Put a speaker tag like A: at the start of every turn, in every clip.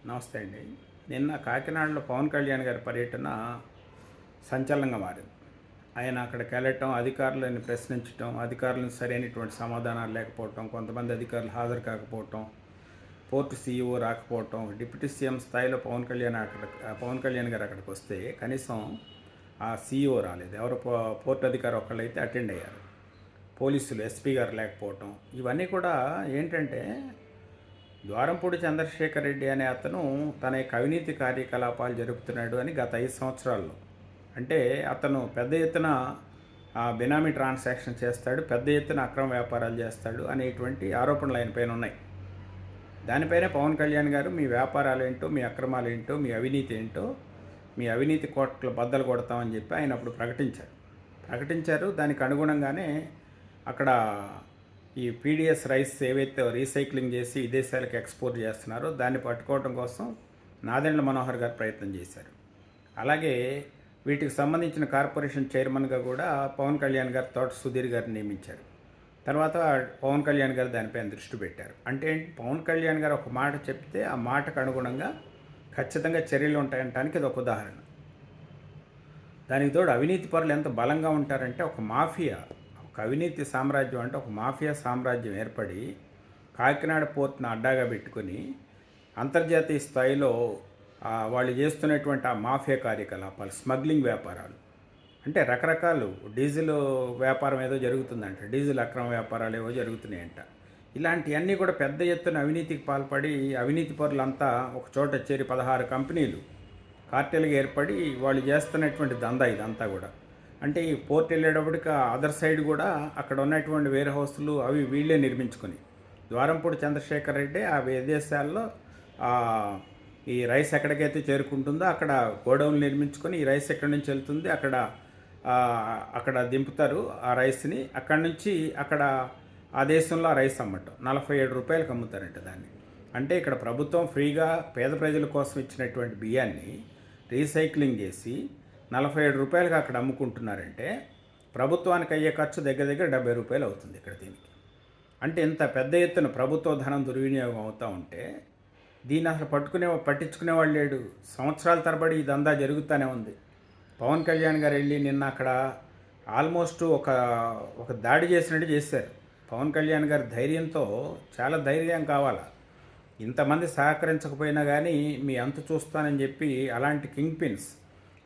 A: నమస్తే అండి. నిన్న కాకినాడలో పవన్ కళ్యాణ్ గారి పర్యటన సంచలనంగా మారింది. ఆయన అక్కడికెళ్ళటం, అధికారులను ప్రశ్నించటం, అధికారులను సరైనటువంటి సమాధానాలు లేకపోవటం, కొంతమంది అధికారులు హాజరు కాకపోవటం, పోర్టు సీఈఓ రాకపోవటం, డిప్యూటీ సీఎం స్థాయిలో పవన్ కళ్యాణ్ గారు అక్కడికి వస్తే కనీసం ఆ సీఈఓ రాలేదు. ఎవరో పోర్టు అధికారి ఒకళ్ళైతే అటెండ్ అయ్యారు. పోలీసులు ఎస్పీ గారు లేకపోవటం, ఇవన్నీ కూడా ఏంటంటే ద్వారంపూడి చంద్రశేఖర్ రెడ్డి అనే అతను తన యొక్క అవినీతి కార్యకలాపాలు జరుపుతున్నాడు అని గత 5 సంవత్సరాల్లో, అంటే అతను పెద్ద ఎత్తున బినామీ ట్రాన్సాక్షన్ చేస్తాడు, పెద్ద ఎత్తున అక్రమ వ్యాపారాలు చేస్తాడు అనేటువంటి ఆరోపణలు ఆయన పైన ఉన్నాయి. దానిపైనే పవన్ కళ్యాణ్ గారు మీ వ్యాపారాలు ఏంటో, మీ అక్రమాలు ఏంటో, మీ అవినీతి ఏంటో, మీ అవినీతి కోట్ల బద్దలు కొడతామని చెప్పి ఆయన అప్పుడు ప్రకటించారు. దానికి అనుగుణంగానే అక్కడ ఈ పీడిఎస్ రైస్ ఏవైతే రీసైక్లింగ్ చేసి విదేశాలకు ఎక్స్పోర్ట్ చేస్తున్నారో దాన్ని పట్టుకోవడం కోసం నాదెండ్ల మనోహర్ గారు ప్రయత్నం చేశారు. అలాగే వీటికి సంబంధించిన కార్పొరేషన్ చైర్మన్గా కూడా పవన్ కళ్యాణ్ గారు తోట సుధీర్ గారిని నియమించారు. తర్వాత పవన్ కళ్యాణ్ గారు దానిపైన దృష్టి పెట్టారు. అంటే పవన్ కళ్యాణ్ గారు ఒక మాట చెప్తే ఆ మాటకు అనుగుణంగా ఖచ్చితంగా చర్యలు ఉంటాయనటానికి ఇది ఒక ఉదాహరణ. దానికి తోడు అవినీతి పరులు ఎంత బలంగా ఉంటారంటే ఒక మాఫియా, ఒక అవినీతి సామ్రాజ్యం, అంటే ఒక మాఫియా సామ్రాజ్యం ఏర్పడి కాకినాడ పోర్ట్ను అడ్డాగా పెట్టుకొని అంతర్జాతీయ స్థాయిలో వాళ్ళు చేస్తున్నటువంటి ఆ మాఫియా కార్యకలాపాలు, స్మగ్లింగ్ వ్యాపారాలు, అంటే రకరకాలు డీజిల్ వ్యాపారం ఏదో జరుగుతుందంట, డీజిల్ అక్రమ వ్యాపారాలు ఏవో జరుగుతున్నాయంట. ఇలాంటివన్నీ కూడా పెద్ద ఎత్తున అవినీతికి పాల్పడి అవినీతి పరులంతా ఒక చోట చేరి 16 కంపెనీలు కార్టెల్గా ఏర్పడి వాళ్ళు చేస్తున్నటువంటి దందా ఇదంతా కూడా. అంటే ఈ పోర్ట్ వెళ్ళేటప్పటికి అదర్ సైడ్ కూడా అక్కడ ఉన్నటువంటి వేర్ హౌస్లు అవి వీళ్ళే నిర్మించుకొని, ద్వారంపూడి చంద్రశేఖర్ రెడ్డి ఆ విదేశాల్లో ఈ రైస్ ఎక్కడికైతే చేరుకుంటుందో అక్కడ గోడౌన్లు నిర్మించుకొని ఈ రైస్ ఎక్కడి నుంచి వెళ్తుంది అక్కడ దింపుతారు ఆ రైస్ని. అక్కడి నుంచి అక్కడ ఆ దేశంలో ఆ రైస్ అమ్మటం 47 రూపాయలకు అమ్ముతారంట దాన్ని. అంటే ఇక్కడ ప్రభుత్వం ఫ్రీగా పేద ప్రజల కోసం ఇచ్చినటువంటి బియ్యాన్ని రీసైక్లింగ్ చేసి 47 రూపాయలకు అక్కడ అమ్ముకుంటున్నారంటే ప్రభుత్వానికి అయ్యే ఖర్చు దగ్గర దగ్గర 70 రూపాయలు అవుతుంది ఇక్కడ దీనికి. అంటే ఇంత పెద్ద ఎత్తున ప్రభుత్వ ధనం దుర్వినియోగం అవుతూ ఉంటే దీన్ని అసలు పట్టించుకునే వాళ్ళు లేడు. సంవత్సరాల తరబడి ఈ దందా జరుగుతూనే ఉంది. పవన్ కళ్యాణ్ గారు వెళ్ళి నిన్న అక్కడ ఆల్మోస్ట్ ఒక దాడి చేసినట్టు చేశారు. పవన్ కళ్యాణ్ గారి ధైర్యంతో, చాలా ధైర్యం కావాలా, ఇంతమంది సహకరించకపోయినా కానీ మీ అంతు చూస్తానని చెప్పి అలాంటి కింగ్ పిన్స్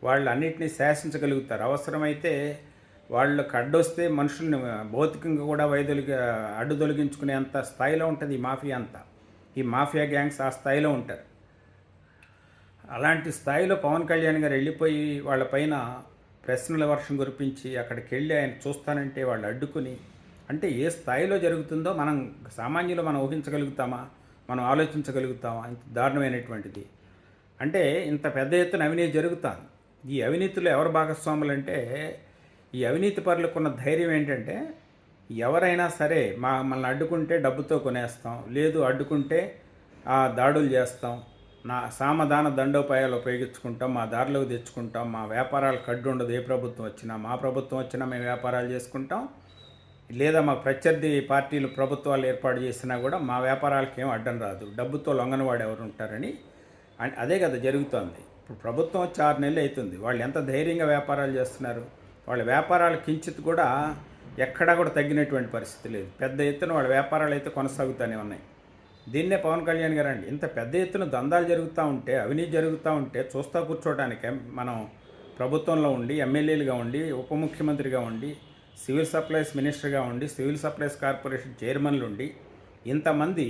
A: వాళ్ళు అన్నింటినీ శాసించగలుగుతారు. అవసరమైతే వాళ్ళకు అడ్డొస్తే మనుషుల్ని భౌతికంగా కూడా అడ్డు తొలగించుకునేంత స్థాయిలో ఉంటుంది ఈ మాఫియా అంతా. ఈ మాఫియా గ్యాంగ్స్ ఆ స్థాయిలో ఉంటారు. అలాంటి స్థాయిలో పవన్ కళ్యాణ్ గారు వెళ్ళిపోయి వాళ్ళపైన ప్రశ్నల వర్షం కురిపించి అక్కడికి వెళ్ళి ఆయన చూస్తానంటే వాళ్ళు అడ్డుకుని, అంటే ఏ స్థాయిలో జరుగుతుందో సామాన్యులు మనం ఊహించగలుగుతామా, మనం ఆలోచించగలుగుతామా? ఇంత దారుణమైనటువంటిది. అంటే ఇంత పెద్ద ఎత్తున అవినీతి జరుగుతాను. ఈ అవినీతిలో ఎవరు భాగస్వాములు అంటే ఈ అవినీతి పరులకున్న ధైర్యం ఏంటంటే ఎవరైనా సరే మనల్ని అడ్డుకుంటే డబ్బుతో కొనేస్తాం, లేదు అడ్డుకుంటే దాడులు చేస్తాం, సామధాన దండోపాయాలు ఉపయోగించుకుంటాం, మా దారిలోకి తెచ్చుకుంటాం, మా వ్యాపారాలు కడ్డు ఉండదు, ఏ ప్రభుత్వం వచ్చినా, మా ప్రభుత్వం వచ్చినా మేము వ్యాపారాలు చేసుకుంటాం, లేదా మా ప్రత్యర్థి పార్టీలు ప్రభుత్వాలు ఏర్పాటు చేసినా కూడా మా వ్యాపారాలకు ఏం అడ్డం రాదు, డబ్బుతో లొంగనవాడు ఎవరు ఉంటారని. అదే కదా జరుగుతోంది. ఇప్పుడు ప్రభుత్వం వచ్చి 6 నెలలు అవుతుంది. వాళ్ళు ఎంత ధైర్యంగా వ్యాపారాలు చేస్తున్నారు. వాళ్ళ వ్యాపారాలు కించిత్ కూడా ఎక్కడా కూడా తగ్గినటువంటి పరిస్థితి లేదు. పెద్ద ఎత్తున వాళ్ళ వ్యాపారాలు అయితే కొనసాగుతూనే ఉన్నాయి. దీన్నే పవన్ కళ్యాణ్ గారు అండి, ఇంత పెద్ద ఎత్తున దందాలు జరుగుతూ ఉంటే, అవినీతి జరుగుతూ ఉంటే చూస్తూ కూర్చోవడానికి మనం ప్రభుత్వంలో ఉండి, ఎమ్మెల్యేలుగా ఉండి, ఉప ముఖ్యమంత్రిగా ఉండి, సివిల్ సప్లైస్ మినిస్టర్గా ఉండి, సివిల్ సప్లైస్ కార్పొరేషన్ చైర్మన్లు ఉండి, ఇంతమంది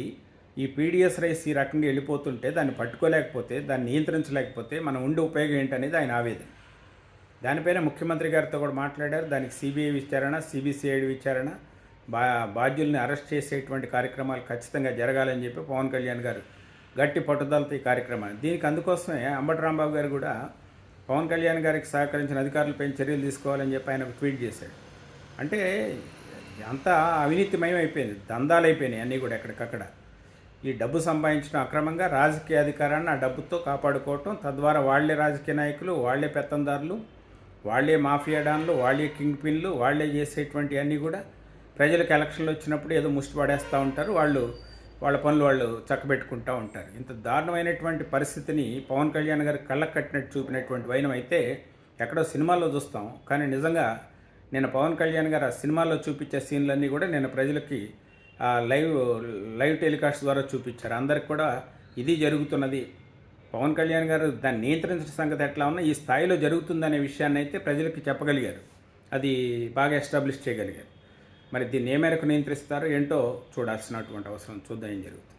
A: ఈ పీడిఎస్ రైస్ ఈ రకంగా వెళ్ళిపోతుంటే దాన్ని పట్టుకోలేకపోతే, దాన్ని నియంత్రించలేకపోతే మనం ఉండే ఉపయోగం ఏంటనేది ఆయన ఆవేదన. దానిపైన ముఖ్యమంత్రి గారితో కూడా మాట్లాడారు. దానికి సిబిఐ విచారణ, సిబిసిఐడి విచారణ, బాధ్యుల్ని అరెస్ట్ చేసేటువంటి కార్యక్రమాలు ఖచ్చితంగా జరగాలని చెప్పి పవన్ కళ్యాణ్ గారు గట్టి పట్టుదలతో ఈ కార్యక్రమాన్ని, దీనికి అందుకోసమే అంబటి రాంబాబు గారు కూడా పవన్ కళ్యాణ్ గారికి సహకరించిన అధికారులపై చర్యలు తీసుకోవాలని చెప్పి ఆయన ట్వీట్ చేశాడు. అంటే అంతా అవినీతిమయం అయిపోయింది, దందాలు అయిపోయినాయి అన్నీ కూడా ఎక్కడికక్కడ. ఈ డబ్బు సంపాదించడం అక్రమంగా, రాజకీయ అధికారాన్ని ఆ డబ్బుతో కాపాడుకోవటం, తద్వారా వాళ్లే రాజకీయ నాయకులు, వాళ్లే పెత్తందారులు, వాళ్లే మాఫియా డాన్లు, వాళ్లే కింగ్ పిన్లు, వాళ్లే చేసేటువంటి అన్నీ కూడా ప్రజలకు ఎలక్షన్లు వచ్చినప్పుడు ఏదో ముష్టి పడేస్తూ ఉంటారు. వాళ్ళు వాళ్ళ పనులు వాళ్ళు చక్కబెట్టుకుంటూ ఉంటారు. ఇంత దారుణమైనటువంటి పరిస్థితిని పవన్ కళ్యాణ్ గారు కళ్ళకు కట్టినట్టు చూపినటువంటి వైనం అయితే ఎక్కడో సినిమాల్లో చూస్తాం. కానీ నిజంగా నేను పవన్ కళ్యాణ్ గారు ఆ సినిమాల్లో చూపించే సీన్లన్నీ కూడా నేను ప్రజలకి లైవ్ లైవ్ టెలికాస్ట్ ద్వారా చూపించారు. అందరికి కూడా ఇది జరుగుతున్నది, పవన్ కళ్యాణ్ గారు దాన్ని నియంత్రించిన సంగతి ఎట్లా ఉన్నా ఈ స్థాయిలో జరుగుతుందనే విషయాన్ని అయితే ప్రజలకి చెప్పగలిగారు. అది బాగా ఎస్టాబ్లిష్ చేయగలిగారు. మరి దీన్ని ఏ మేరకు నియంత్రిస్తారో ఏంటో చూడాల్సినటువంటి అవసరం. చూద్దాం ఏం జరుగుతుంది.